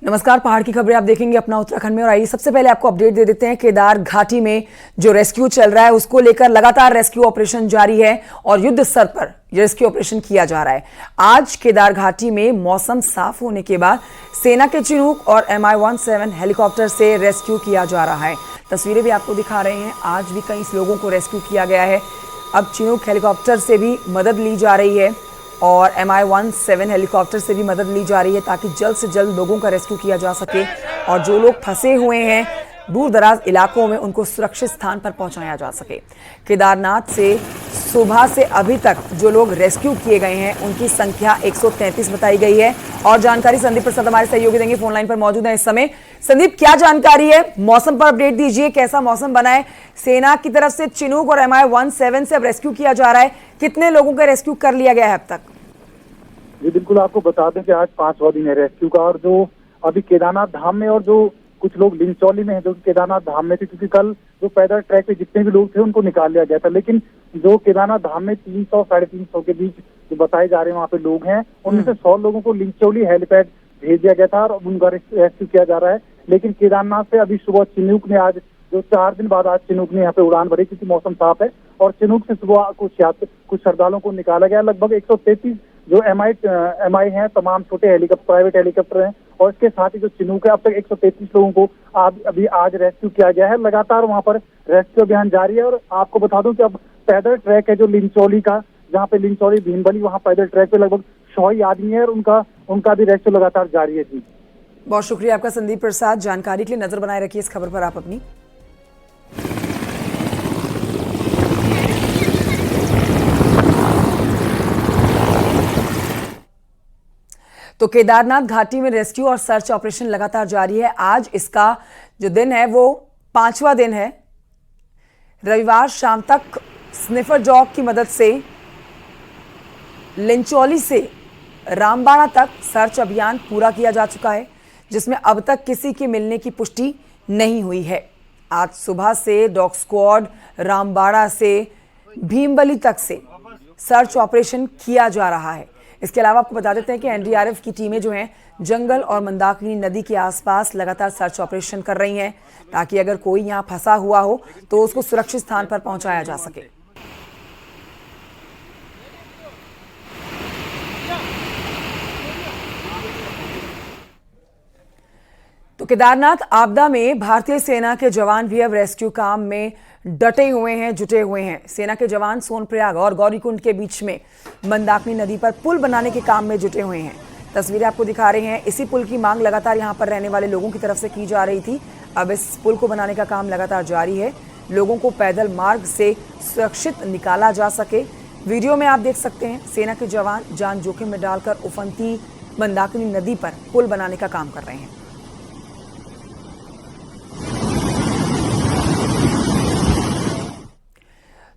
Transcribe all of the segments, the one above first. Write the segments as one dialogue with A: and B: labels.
A: नमस्कार, पहाड़ की खबरें आप देखेंगे अपना उत्तराखंड में। और आइए सबसे पहले आपको अपडेट दे देते हैं। केदार घाटी में जो रेस्क्यू चल रहा है उसको लेकर लगातार रेस्क्यू ऑपरेशन जारी है और युद्ध स्तर पर रेस्क्यू ऑपरेशन किया जा रहा है। आज केदार घाटी में मौसम साफ होने के बाद सेना के चिनूक और MI-17 हेलीकॉप्टर से रेस्क्यू किया जा रहा है। तस्वीरें भी आपको दिखा रहे हैं। आज भी कई लोगों को रेस्क्यू किया गया है। अब चिनूक हेलीकॉप्टर से भी मदद ली जा रही है और MI-17 हेलीकॉप्टर से भी मदद ली जा रही है ताकि जल्द से जल्द लोगों का रेस्क्यू किया जा सके और जो लोग फंसे हुए हैं दूर दराज इलाकों में उनको सुरक्षित स्थान पर पहुंचाया जा सके। केदारनाथ से सुबह से अभी तक जो लोग रेस्क्यू किए गए हैं उनकी संख्या 133 बताई गई है। और जानकारी संदीप प्रसाद हमारे सहयोगी देंगे, फोन लाइन पर मौजूद है इस समय। संदीप, क्या जानकारी है? मौसम पर अपडेट दीजिए, कैसा मौसम बना है? सेना की तरफ से चिनूक और MI-17 से अब रेस्क्यू किया जा रहा है। कितने लोगों का रेस्क्यू कर लिया गया है अब तक?
B: जी बिल्कुल, आपको बता दें कि आज 5वां दिन है रेस्क्यू का। और जो अभी केदारनाथ धाम में और जो कुछ लोग लिंचौली में हैं जो केदारनाथ धाम में थे, क्योंकि कल जो पैदल ट्रैक पे जितने भी लोग थे उनको निकाल लिया गया था, लेकिन जो केदारनाथ धाम में 300-350 के बीच जो बताए जा रहे हैं वहाँ पे लोग हैं, उनमें से 100 लोगों को लिंचौली हेलीपैड भेज दिया गया था और उनका रेस्क्यू किया जा रहा है। लेकिन केदारनाथ से अभी सुबह चिनूक ने आज जो 4 दिन बाद आज चिनूक ने यहाँ पे उड़ान भरी क्योंकि मौसम साफ है। और चिनूक से सुबह कुछ श्रद्धालुओं को निकाला गया। लगभग 133 जो MI हैं, तमाम छोटे हेलीकॉप्टर, प्राइवेट हेलीकॉप्टर हैं। और इसके साथ ही जो चिनूक है, अब तक 133 लोगों को अभी आज रेस्क्यू किया गया है। लगातार वहां पर रेस्क्यू अभियान जारी है। और आपको बता दूं कि अब पैदल ट्रैक है जो लिंचौली का, जहाँ पे लिंचौली भीमबली, वहाँ पैदल ट्रैक पे लगभग 100 ही आदमी है और उनका भी रेस्क्यू लगातार जारी है। जी
A: बहुत शुक्रिया आपका संदीप प्रसाद। जानकारी के लिए नजर बनाए रखिए इस खबर पर आप अपनी। तो केदारनाथ घाटी में रेस्क्यू और सर्च ऑपरेशन लगातार जारी है। आज इसका जो दिन है वो 5वां दिन है। रविवार शाम तक स्निफर डॉग की मदद से लिंचौली से रामबाड़ा तक सर्च अभियान पूरा किया जा चुका है, जिसमें अब तक किसी के मिलने की पुष्टि नहीं हुई है। आज सुबह से डॉग स्क्वाड रामबाड़ा से भीमबली तक से सर्च ऑपरेशन किया जा रहा है। इसके अलावा आपको बता देते हैं कि NDRF की टीमें जो हैं जंगल और मंदाकिनी नदी के आसपास लगातार सर्च ऑपरेशन कर रही हैं ताकि अगर कोई यहां फंसा हुआ हो तो उसको सुरक्षित स्थान पर पहुंचाया जा सके। तो केदारनाथ आपदा में भारतीय सेना के जवान भी अब रेस्क्यू काम में डटे हुए हैं, जुटे हुए हैं। सेना के जवान सोनप्रयाग और गौरीकुंड के बीच में मंदाकिनी नदी पर पुल बनाने के काम में जुटे हुए हैं। तस्वीरें आपको दिखा रहे हैं। इसी पुल की मांग लगातार यहां पर रहने वाले लोगों की तरफ से की जा रही थी। अब इस पुल को बनाने का काम लगातार जारी है। लोगों को पैदल मार्ग से सुरक्षित निकाला जा सके। वीडियो में आप देख सकते हैं सेना के जवान जान जोखिम में डालकर उफनती मंदाकिनी नदी पर पुल बनाने का काम कर रहे हैं।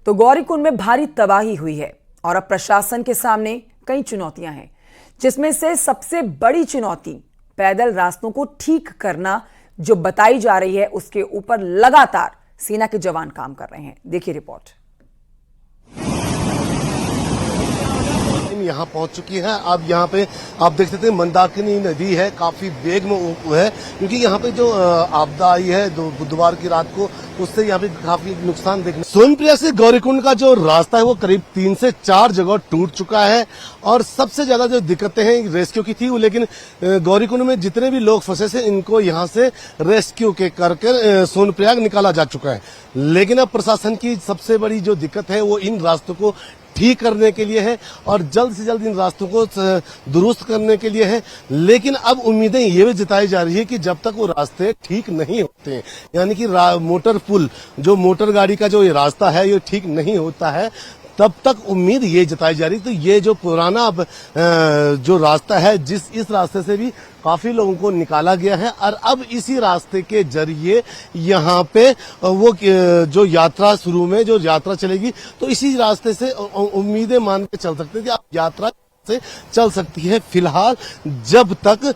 A: तो गौरीकुंड में भारी तबाही हुई है और अब प्रशासन के सामने कई चुनौतियां हैं, जिसमें से सबसे बड़ी चुनौती पैदल रास्तों को ठीक करना जो बताई जा रही है, उसके ऊपर लगातार सेना के जवान काम कर रहे हैं। देखिए रिपोर्ट।
C: यहाँ पहुंच चुकी है। अब यहाँ पे आप देख सकते हैं मंदाकिनी नदी है, काफी वेग में है क्योंकि यहाँ पे जो आपदा आई है बुधवार की रात को, उससे यहाँ पे काफी नुकसान देखने। सोनप्रयाग से गौरीकुंड का जो रास्ता है वो करीब 3 से 4 जगह टूट चुका है और सबसे ज्यादा जो दिक्कतें हैं रेस्क्यू की थी, लेकिन गौरीकुंड में जितने भी लोग फंसे थे इनको यहाँ से रेस्क्यू के करके सोनप्रयाग निकाला जा चुका है। लेकिन अब प्रशासन की सबसे बड़ी जो दिक्कत है वो इन रास्तों को ठीक करने के लिए है और जल्द से जल्द इन रास्तों को दुरुस्त करने के लिए है। लेकिन अब उम्मीदें ये भी जताई जा रही है कि जब तक वो रास्ते ठीक नहीं होते, यानी कि मोटर पुल जो मोटर गाड़ी का जो ये रास्ता है ये ठीक नहीं होता है, तब तक उम्मीद ये जताई जा रही। तो ये जो पुराना जो रास्ता है, इस रास्ते से भी काफी लोगों को निकाला गया है और अब इसी रास्ते के जरिए यहाँ पे वो जो यात्रा शुरू में जो यात्रा चलेगी, तो इसी रास्ते से उम्मीदें मान के चल सकते हैं कि अब यात्रा से चल सकती है। फिलहाल जब तक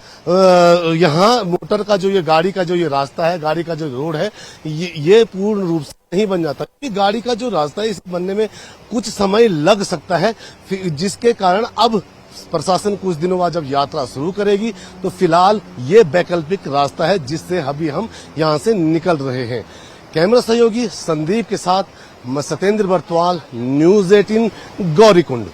C: यहाँ मोटर का जो ये गाड़ी का जो ये रास्ता है, गाड़ी का जो रोड है, ये पूर्ण रूप से नहीं बन जाता, क्योंकि गाड़ी का जो रास्ता है इसे बनने में कुछ समय लग सकता है, जिसके कारण अब प्रशासन कुछ दिनों बाद जब यात्रा शुरू करेगी तो फिलहाल ये वैकल्पिक रास्ता है जिससे अभी हम यहाँ से निकल रहे हैं। कैमरा सहयोगी संदीप के साथ मैं सत्येंद्र बर्तवाल, न्यूज 18 गौरीकुंड।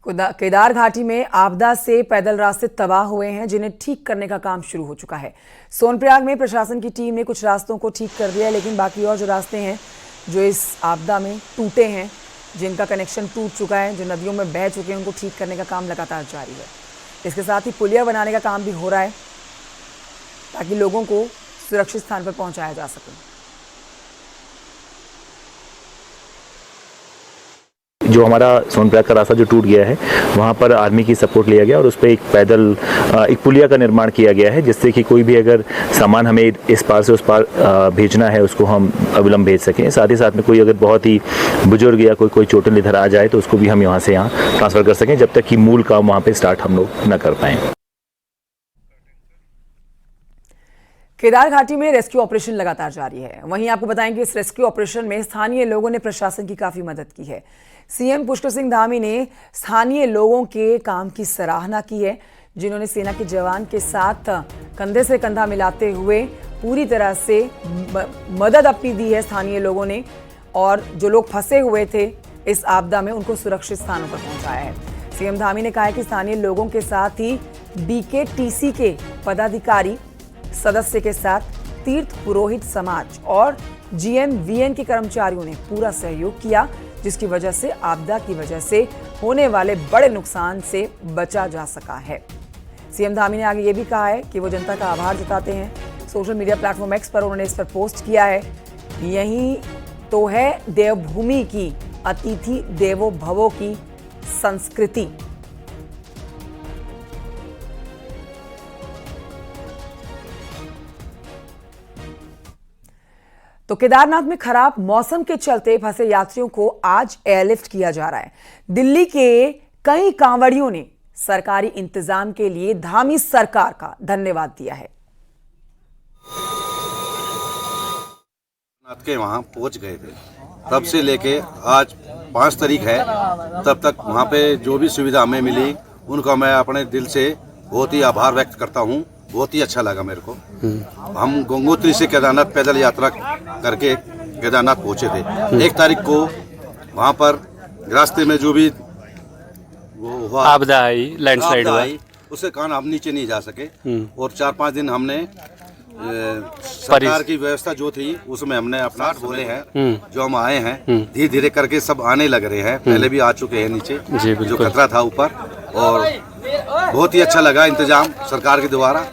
A: केदार घाटी में आपदा से पैदल रास्ते तबाह हुए हैं, जिन्हें ठीक करने का काम शुरू हो चुका है। सोनप्रयाग में प्रशासन की टीम ने कुछ रास्तों को ठीक कर दिया है, लेकिन बाकी और जो रास्ते हैं जो इस आपदा में टूटे हैं, जिनका कनेक्शन टूट चुका है, जो नदियों में बह चुके हैं, उनको ठीक करने का काम लगातार जारी है। इसके साथ ही पुलिया बनाने का काम भी हो रहा है ताकि लोगों को सुरक्षित स्थान पर पहुंचाया जा सके।
D: जो हमारा सोनप्रयाग का रास्ता जो टूट गया है, वहाँ पर आर्मी की सपोर्ट लिया गया और उस पर एक पैदल एक पुलिया का निर्माण किया गया है, जिससे कि कोई भी अगर सामान हमें इस पार से उस पार भेजना है उसको हम अविलंब भेज सकें। साथ ही साथ में कोई अगर बहुत ही बुजुर्ग या कोई चोटिल इधर आ जाए तो उसको भी हम यहाँ से यहाँ ट्रांसफ़र कर सकें, जब तक कि मूल काम वहाँ पर स्टार्ट हम लोग न कर पाएँ।
A: केदार घाटी में रेस्क्यू ऑपरेशन लगातार जारी है। वहीं आपको बताएं कि इस रेस्क्यू ऑपरेशन में स्थानीय लोगों ने प्रशासन की काफी मदद की है। सीएम पुष्कर सिंह धामी ने स्थानीय लोगों के काम की सराहना की है, जिन्होंने सेना के जवान के साथ कंधे से कंधा मिलाते हुए पूरी तरह से मदद अपनी दी है स्थानीय लोगों ने, और जो लोग फंसे हुए थे इस आपदा में उनको सुरक्षित स्थानों पर पहुंचाया है। सीएम धामी ने कहा है कि स्थानीय लोगों के साथ ही बीकेटीसी के पदाधिकारी सदस्य के साथ तीर्थ पुरोहित समाज और जीएमवीएन के कर्मचारियों ने पूरा सहयोग किया, जिसकी वजह से आपदा की वजह से होने वाले बड़े नुकसान से बचा जा सका है। सीएम धामी ने आगे ये भी कहा है कि वो जनता का आभार जताते हैं। सोशल मीडिया प्लेटफॉर्म एक्स पर उन्होंने इस पर पोस्ट किया है, यही तो है देवभूमि की अतिथि देवो भवो की संस्कृति। तो केदारनाथ में खराब मौसम के चलते फंसे यात्रियों को आज एयरलिफ्ट किया जा रहा है। दिल्ली के कई कांवड़ियों ने सरकारी इंतजाम के लिए धामी सरकार का धन्यवाद दिया है।
E: के वहां पहुंच गए थे, तब से लेके आज 5 तारीख है, तब तक वहां पे जो भी सुविधा हमें मिली उनका मैं अपने दिल से बहुत ही आभार व्यक्त करता हूं। बहुत ही अच्छा लगा मेरे को। हम गंगोत्री से केदारनाथ पैदल यात्रा करके केदारनाथ पहुंचे थे। 1 तारीख को वहां पर रास्ते में जो भी वो हुआ
F: आपदा आई, लैंडस्लाइड हुआ,
E: उसके कारण हम नीचे नहीं जा सके और 4-5 दिन हमने सरकार की व्यवस्था जो थी उसमें हमने अपना बोले हैं। जो हम आए हैं धीरे धीरे करके सब आने लग रहे हैं, पहले भी आ चुके हैं नीचे जो खतरा था ऊपर, और बहुत ही अच्छा लगा इंतजाम सरकार के द्वारा।